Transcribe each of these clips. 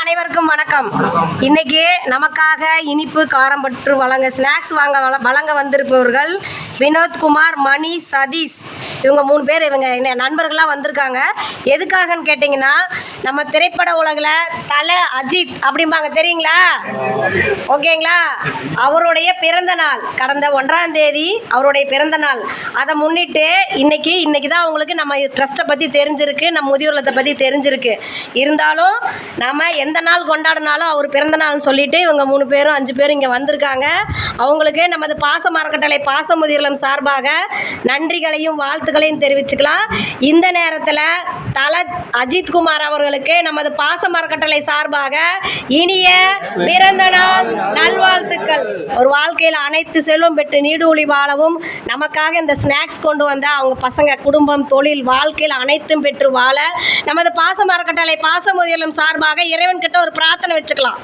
அனைவருக்கும் வணக்கம். இன்னைக்கு நமக்காக இனிப்பு காரம் பற்று ஸ்நாக்ஸ் வழங்க வந்திருப்பவர்கள் வினோத்குமார், மணி, சதீஷ். இவங்க 3 பேர் இவங்க நண்பர்களாக வந்திருக்காங்க. எதுக்காகன்னு கேட்டிங்கன்னா, நம்ம திரைப்பட உலகில் தலை அஜித் அப்படிம்பாங்க, தெரியுங்களா? ஓகேங்களா? அவருடைய பிறந்த நாள் கடந்த 1ஆம் தேதி அவருடைய பிறந்த நாள். அதை முன்னிட்டு இன்னைக்கு தான் அவங்களுக்கு நம்ம ட்ரஸ்ட்டை பற்றி தெரிஞ்சிருக்கு, நம்ம முதியோர்லத்தை பற்றி தெரிஞ்சிருக்கு. இருந்தாலும் நம்ம எந்த நாள் கொண்டாடினாலும் அவர் பிறந்த நாள்னு சொல்லிட்டு இவங்க 3 பேரும் 5 பேரும் இங்கே வந்திருக்காங்க. அவங்களுக்கு நமது பாச அறக்கட்டளை பாச முதியோர்லம் சார்பாக நன்றிகளையும் வாழ்த்துக்களையும் தெரிவிச்சுக்கலாம். இந்த நேரத்தில் தல அஜித்குமார் அவர்களுக்கு நமது பாச அறக்கட்டளை சார்பாக இனிய பிறந்த நாள் நல்வாழ்த்துக்கள். ஒரு வாழ்க்கையில் அனைத்து செல்வம் பெற்று நீடூழி வாழவும், நமக்காக இந்த ஸ்நாக்ஸ் கொண்டு வந்த அவங்க பசங்க, குடும்பம், தொழில், வாழ்க்கையில் அனைத்தும் பெற்று வாழ நமது பாச அறக்கட்டளை பாச முதியோர்லம் சார்பாக இறைவன் கிட்ட ஒரு பிரார்த்தனை வச்சுக்கலாம்.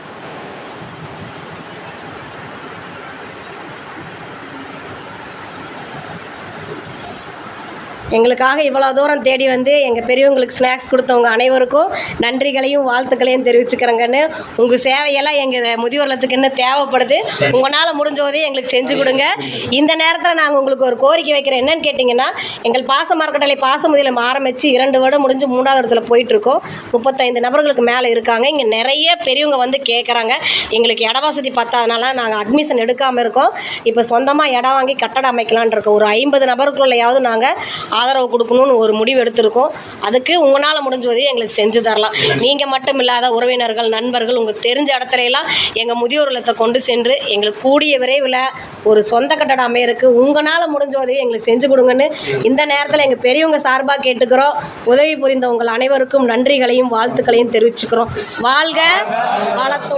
எங்களுக்காக இவ்வளோ தூரம் தேடி வந்து எங்கள் பெரியவங்களுக்கு ஸ்நாக்ஸ் கொடுத்தவங்க அனைவருக்கும் நன்றிகளையும் வாழ்த்துக்களையும் தெரிவிச்சுக்கிறேங்கன்னு. உங்கள் சேவையெல்லாம் எங்கள் முதியோர்லத்துக்கு இன்னும் தேவைப்படுது. உங்களால் முடிஞ்ச உதவி எங்களுக்கு செஞ்சு கொடுங்க. இந்த நேரத்தில் நாங்கள் உங்களுக்கு ஒரு கோரிக்கை வைக்கிறேன். என்னன்னு கேட்டிங்கன்னா, எங்கள் பாச அறக்கட்டளை பாச முதியோர்லம் ஆரம்பித்து 2 வருடம் முடிஞ்சு 3ஆவது இடத்துல போயிட்டுருக்கோம். 35 நபர்களுக்கு மேலே இருக்காங்க. இங்கே நிறைய பெரியவங்க வந்து கேட்குறாங்க. எங்களுக்கு இட வசதி பத்தாதனால நாங்கள் அட்மிஷன் எடுக்காமல் இருக்கோம். இப்போ சொந்தமாக இடம் வாங்கி கட்டடம் அமைக்கலான் இருக்கோம். ஒரு 50 நபருக்குள்ளையாவது நாங்கள் ஆதரவு கொடுக்கணும்னு ஒரு முடிவு எடுத்திருக்கோம். அதுக்கு உங்களால் முடிஞ்ச உதவி எங்களுக்கு செஞ்சு தரலாம். நீங்கள் மட்டும் இல்லாத உறவினர்கள், நண்பர்கள், உங்கள் தெரிஞ்ச இடத்துலலாம் எங்கள் முதியோர் இல்லத்தை கொண்டு சென்று எங்களுக்கு கூடிய விரைவில் ஒரு சொந்த கட்டடம் அமையருக்கு உங்களால் முடிஞ்ச உதவி எங்களுக்கு செஞ்சு கொடுங்கன்னு இந்த நேரத்தில் எங்கள் பெரியவங்க சார்பாக கேட்டுக்கிறோம். உதவி புரிந்த உங்கள் அனைவருக்கும் நன்றிகளையும் வாழ்த்துக்களையும் தெரிவிச்சுக்கிறோம். வாழ்க வளத்துடன்.